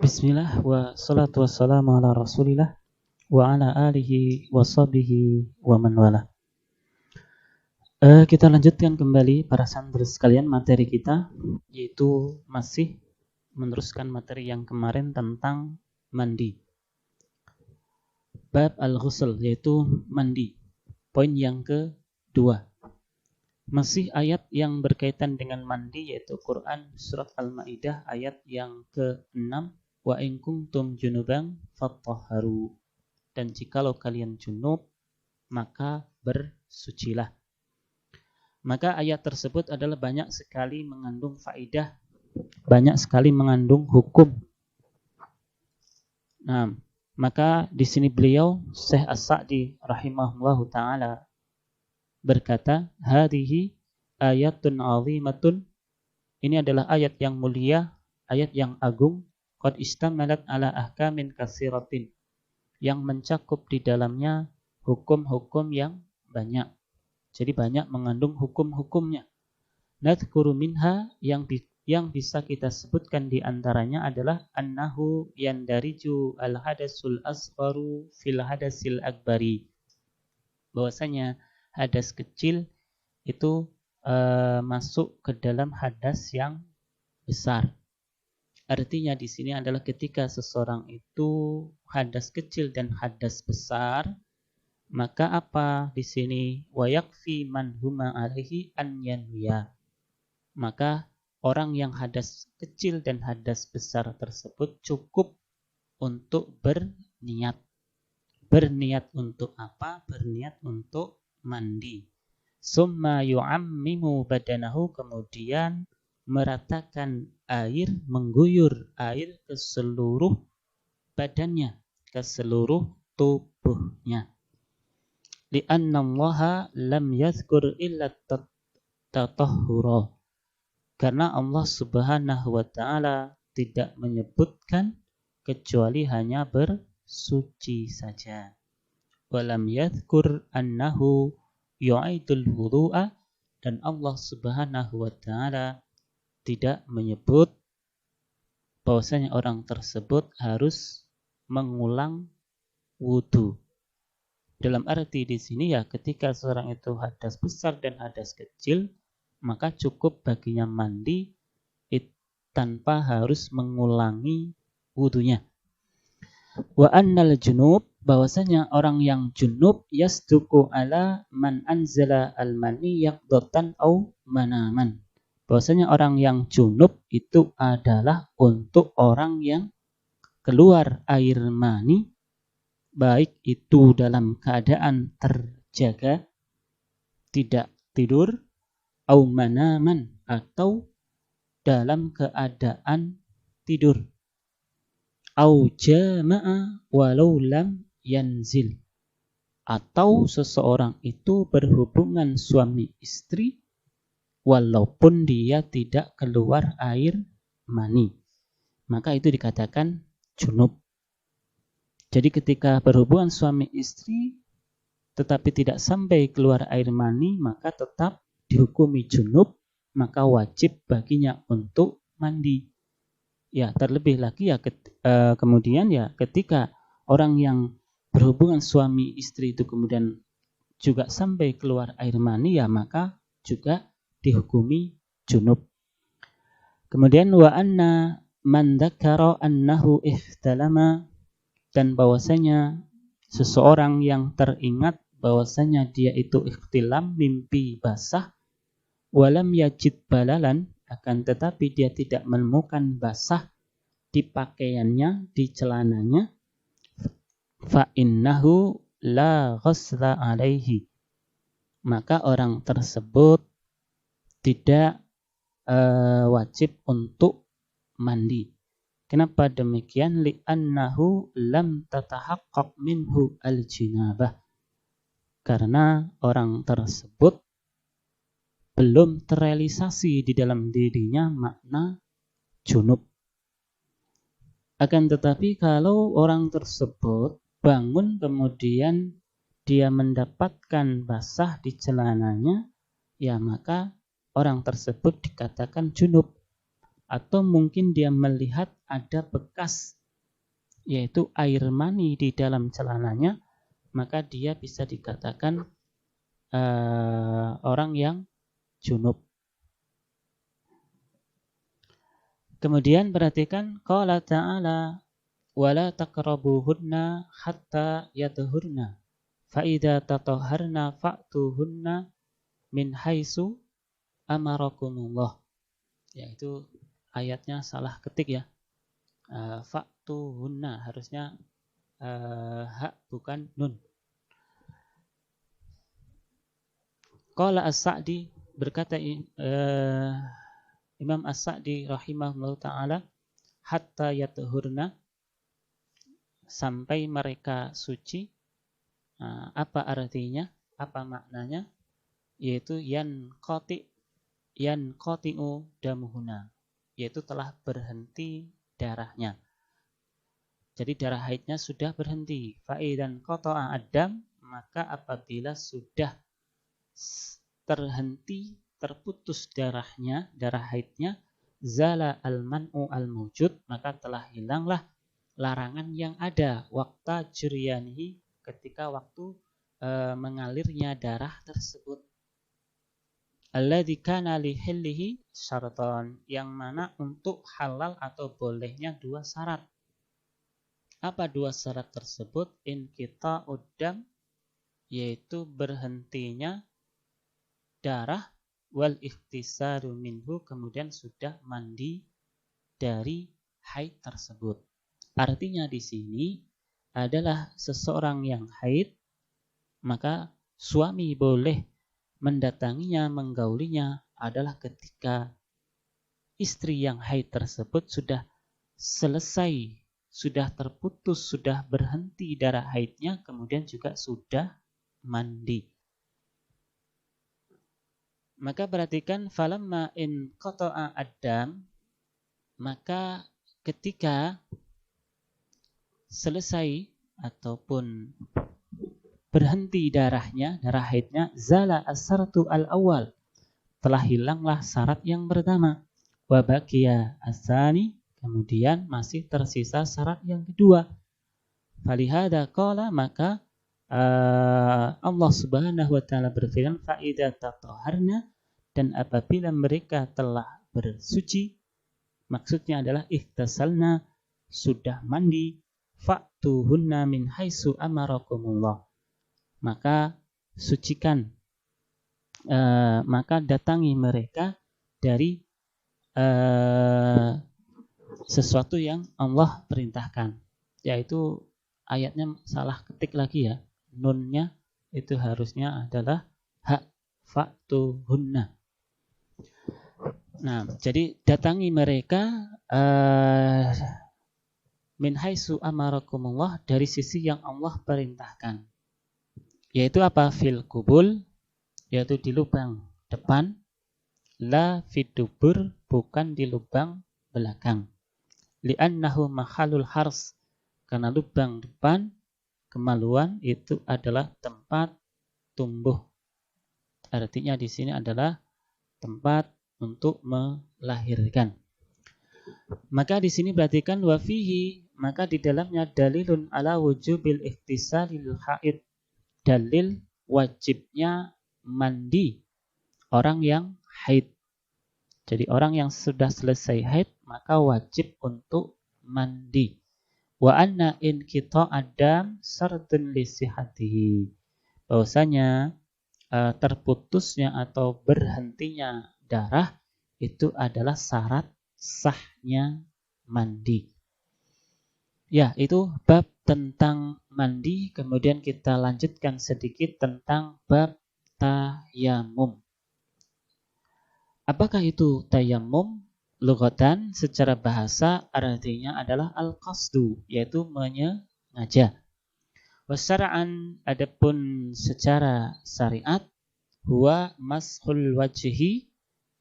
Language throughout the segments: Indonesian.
Bismillah wa salatu wassalamu ala rasulillah wa ala alihi wa sahbihi wa man wala. Kita lanjutkan kembali para santri sekalian materi kita, yaitu masih meneruskan materi yang kemarin tentang mandi. Bab al-ghusl, yaitu mandi. Poin yang kedua. Masih ayat yang berkaitan dengan mandi, yaitu Quran surat Al-Maidah ayat yang ke-6. Wa in kuntum junuban fattahharu, dan jikalau kalian junub maka bersucilah. Maka ayat tersebut adalah banyak sekali mengandung faedah, banyak sekali mengandung hukum. Nah, maka di sini beliau Syekh As-Sa'di rahimahullahu taala berkata, hadhihi ayatun 'azimatun, ini adalah ayat yang mulia, ayat yang agung, qad istamalat ala ahkamin katsiratin, yang mencakup di dalamnya hukum-hukum yang banyak. Jadi banyak mengandung hukum-hukumnya. Nadhkuru minha, yang bisa kita sebutkan di antaranya adalah annahu yandariju al-hadasul asgharu fil hadasil akbari. Bahwasanya hadas kecil itu masuk ke dalam hadas yang besar. Artinya di sini adalah ketika seseorang itu hadas kecil dan hadas besar, maka apa di sini? Wa yakfi man huma alaihi an yanwiya. Maka orang yang hadas kecil dan hadas besar tersebut cukup untuk berniat. Berniat untuk apa? Berniat untuk mandi. Summa yu'ammimu badanahu, kemudian meratakan air, mengguyur air ke seluruh badannya, ke seluruh tubuhnya. Li'anna Allah lam yadhkur illa tatahhura, karena Allah Subhanahu wa taala tidak menyebutkan kecuali hanya bersuci saja. Walam yadhkur annahu yu'idul wudu'a, dan Allah Subhanahu wa taala tidak menyebut bahwasanya orang tersebut harus mengulang wudu. Dalam arti di sini ya, ketika seorang itu hadas besar dan hadas kecil, maka cukup baginya mandi tanpa harus mengulangi wudunya. Wa annal junub, bahwasanya orang yang junub yasduqu ala man anzala al-mani yaqdatan au manaman. Bahwasanya orang yang junub itu adalah untuk orang yang keluar air mani, baik itu dalam keadaan terjaga, tidak tidur, au manaman, atau dalam keadaan tidur, au jama'a walau lam yanzil, atau seseorang itu berhubungan suami istri walaupun dia tidak keluar air mani, maka itu dikatakan junub. Jadi ketika berhubungan suami istri tetapi tidak sampai keluar air mani, maka tetap dihukumi junub, maka wajib baginya untuk mandi. Ya, terlebih lagi ya kemudian ya ketika orang yang berhubungan suami istri itu kemudian juga sampai keluar air mani, ya maka juga dihukumi junub. Kemudian wa anna man dzakara annahu ihtalama, dan bahwasanya seseorang yang teringat bahwasanya dia itu ikhtilam, mimpi basah, walam yajid balalan, akan tetapi dia tidak menemukan basah di pakaiannya, di celananya, fa innahu la ghusla alaihi, maka orang tersebut tidak wajib untuk mandi. Kenapa demikian? Li'annahu lam tatahaqqaq minhu al-jinabah, karena orang tersebut belum terrealisasi di dalam dirinya makna junub. Akan tetapi kalau orang tersebut bangun kemudian dia mendapatkan basah di celananya, ya maka orang tersebut dikatakan junub. Atau mungkin dia melihat ada bekas yaitu air mani di dalam celananya, maka dia bisa dikatakan orang yang junub. Kemudian perhatikan qala ta'ala wala taqrabuhunna hatta yatahurna fa idza tatahharna fa'tuhunna min haitsu amarakumullah. Yaitu ayatnya salah ketik ya. Fa'tuhunna harusnya ha bukan nun. Qala As-Sa'di berkata Imam As-Sa'di rahimahullah ta'ala, hatta yatuhurna, sampai mereka suci. Apa artinya? Apa maknanya? Yaitu yanqati'u damuhuna, yaitu telah berhenti darahnya. Jadi darah haidnya sudah berhenti. Fa'idan qata'a ad-dam, maka apabila sudah terputus darahnya, darah haidnya, zala al-man'u al-mujud, maka telah hilanglah larangan yang ada waqta juryanihi, ketika waktu mengalirnya darah tersebut. Alladzi kana li hillihi syaratan, yang mana untuk halal atau bolehnya dua syarat. Apa dua syarat tersebut? Inqita'ud dam, yaitu berhentinya darah, wal ikhtisaru minhu, kemudian sudah mandi dari haid tersebut. Artinya di sini adalah seseorang yang haid, maka suami boleh mendatanginya, menggaulinya adalah ketika istri yang haid tersebut sudah selesai, sudah terputus, sudah berhenti darah haidnya, kemudian juga sudah mandi. Maka perhatikan falamma in qata'a ad-dam, maka ketika selesai ataupun berhenti darahnya, darah haidnya, zala as-sartu al-awwal, telah hilanglah syarat yang pertama, wa baqiya as-tsani, kemudian masih tersisa syarat yang kedua. Falihada qala, maka Allah Subhanahu wa taala berfirman, fa idza tatahharna, dan apabila mereka telah bersuci, maksudnya adalah ikhtasalna, sudah mandi, fa'tuhunna min haitsu amarakumullah, maka sucikan, maka datangi mereka dari sesuatu yang Allah perintahkan. Yaitu ayatnya salah ketik lagi ya. Nunnya itu harusnya adalah ha, fa'tuhunna. Nah, jadi datangi mereka min haitsu amarakumullah, dari sisi yang Allah perintahkan. Yaitu apa? Fil kubul, yaitu di lubang depan, la fidubur, bukan di lubang belakang. Li'annahu mahalul hars, karena lubang depan, kemaluan, itu adalah tempat tumbuh. Artinya di sini adalah tempat untuk melahirkan. Maka di sini perhatikan wafihi, maka di dalamnya dalilun ala wujubil ikhtisalil haid, dalil wajibnya mandi orang yang haid. Jadi orang yang sudah selesai haid maka wajib untuk mandi. Wa anna in kita adam syaratun li sihhatihi, bahwasanya terputusnya atau berhentinya darah itu adalah syarat sahnya mandi. Ya, itu bab tentang mandi. Kemudian kita lanjutkan sedikit tentang bab tayamum. Apakah itu tayamum? Lughatan, secara bahasa artinya adalah al-qasdu, yaitu menyengaja. Wasyara'an, adapun secara syariat, huwa mashul wajhi,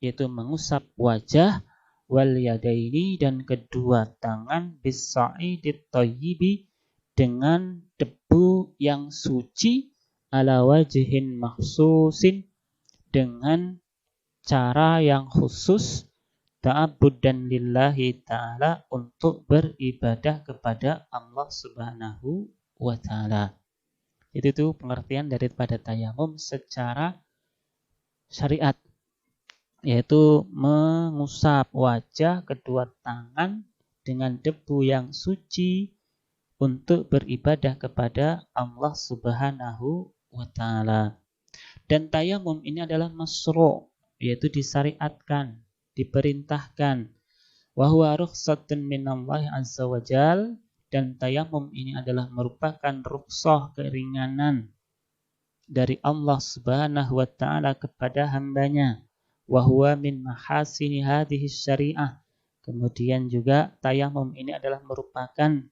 yaitu mengusap wajah, wal yadaini, dan kedua tangan, bis-sa'idit thayyibi, dengan debu yang suci, ala wajhin makhsusin, dengan cara yang khusus, ta'abbudan lillahi ta'ala, untuk beribadah kepada Allah Subhanahu wa ta'ala. Itu tuh pengertian daripada tayamum secara syariat, yaitu mengusap wajah, kedua tangan dengan debu yang suci untuk beribadah kepada Allah Subhanahu wa ta'ala. Dan tayamum ini adalah masru', yaitu disyariatkan, diperintahkan. Wa huwa rukhsatun minallahi azza wa jal, dan tayamum ini adalah merupakan rukhsah, keringanan dari Allah Subhanahu wa ta'ala kepada hambanya. Wa huwa min mahasini hadhihi syariah. Kemudian juga tayamum ini adalah merupakan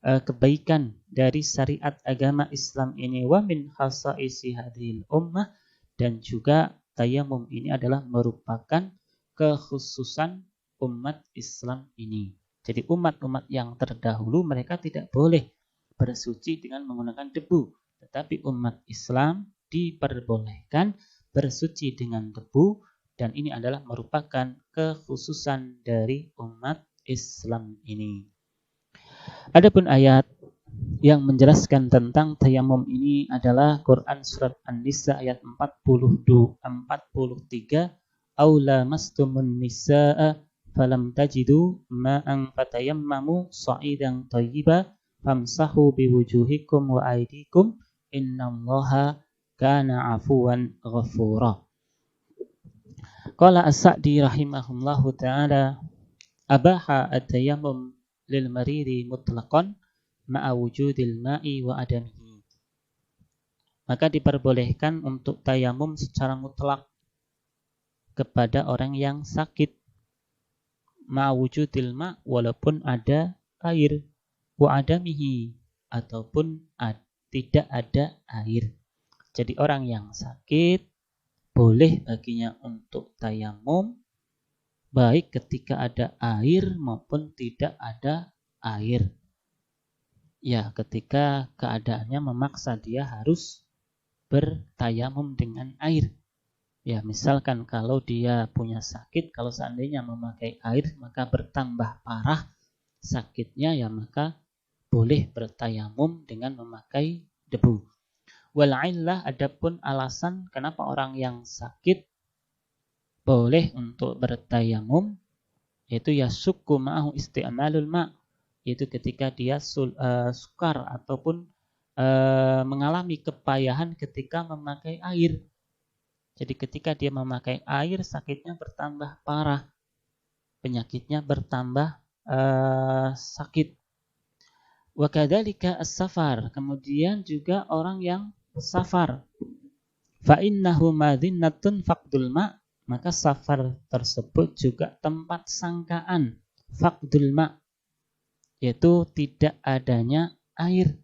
kebaikan dari syariat agama Islam ini. Wa min khasaisi hadhil ummah, dan juga tayamum ini adalah merupakan kekhususan umat Islam ini. Jadi umat-umat yang terdahulu mereka tidak boleh bersuci dengan menggunakan debu, tetapi umat Islam diperbolehkan bersuci dengan debu, dan ini adalah merupakan kekhususan dari umat Islam ini. Adapun ayat yang menjelaskan tentang tayamum ini adalah Quran surat An-Nisa ayat 43, aula mastumun nisaa falam tajidu ma'an fatayammamu sa'idan thayyiba famsahu biwujuhikum wa aydikum innallaha kana afuwan ghafura. Qala As-Sa'di rahimahullahu ta'ala, abaha at-tayammum lil maridi mutlaqan ma'a wujudil ma'i wa adamihi. Maka diperbolehkan untuk tayamum secara mutlak kepada orang yang sakit, ma'a wujudil ma', walaupun ada air, wa adamihi, ataupun tidak ada air. Jadi orang yang sakit boleh baginya untuk tayamum baik ketika ada air maupun tidak ada air. Ya, ketika keadaannya memaksa dia harus bertayamum dengan air. Ya, misalkan kalau dia punya sakit, kalau seandainya memakai air maka bertambah parah sakitnya, ya maka boleh bertayamum dengan memakai debu. Wal illah, adapun alasan kenapa orang yang sakit boleh untuk bertayamum, yaitu yasukku ma'ahu isti'malul ma', yaitu ketika dia sukar ataupun mengalami kepayahan ketika memakai air. Jadi ketika dia memakai air, sakitnya bertambah parah, penyakitnya bertambah sakit. Wa kadzalika as-safar, kemudian juga orang yang safar. Fa innahu madhinnatun faqdul ma', maka safar tersebut juga tempat sangkaan faqdul ma', yaitu tidak adanya air.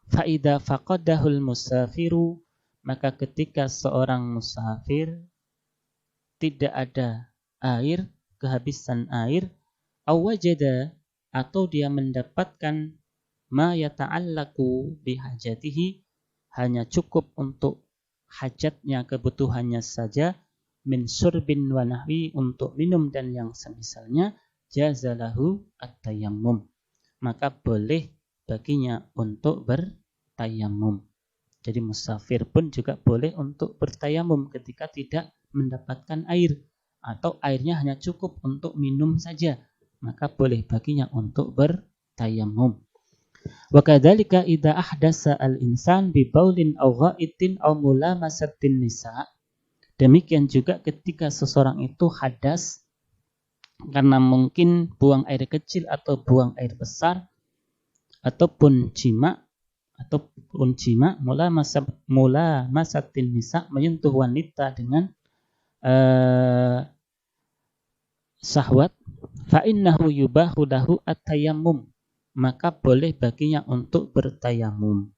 Fa idza faqadahul musafiru, maka ketika seorang musafir tidak ada air, kehabisan air, awajada, atau dia mendapatkan ma yata'allaku bihajatihi, hanya cukup untuk hajatnya, kebutuhannya saja, min syurbin wa nahwi, untuk minum dan yang semisalnya, jazalahu at-tayammum, maka boleh baginya untuk bertayamum. Jadi musafir pun juga boleh untuk bertayamum ketika tidak mendapatkan air, atau airnya hanya cukup untuk minum saja, maka boleh baginya untuk bertayamum. Wa kadzalika idza ahdasa al-insan bi baulin aw gha'itin aw mulamasatin nisa, demikian juga ketika seseorang itu hadas karena mungkin buang air kecil atau buang air besar, ataupun jima mula masatin nisa, menyentuh wanita dengan syahwat, fa innahu yubahu lahu at-tayammum, maka boleh baginya untuk bertayamum.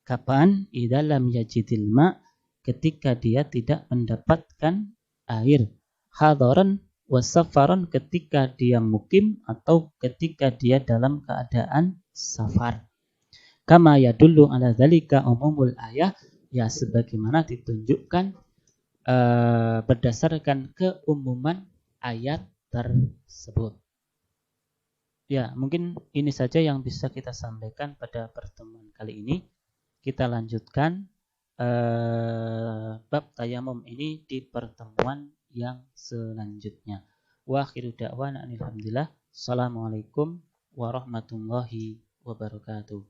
Kapan? Idza lam yajidil ma', ketika dia tidak mendapatkan air. Hadaran wa safaran, ketika dia mukim atau ketika dia dalam keadaan safar. Kama yadullu ala dzalika umumul ayah, ya sebagaimana ditunjukkan berdasarkan keumuman ayat tersebut. Ya, mungkin ini saja yang bisa kita sampaikan pada pertemuan kali ini. Kita lanjutkan bab tayamum ini di pertemuan yang selanjutnya. Wa akhiru da'wana alhamdulillah. Assalamualaikum warahmatullahi wabarakatuh.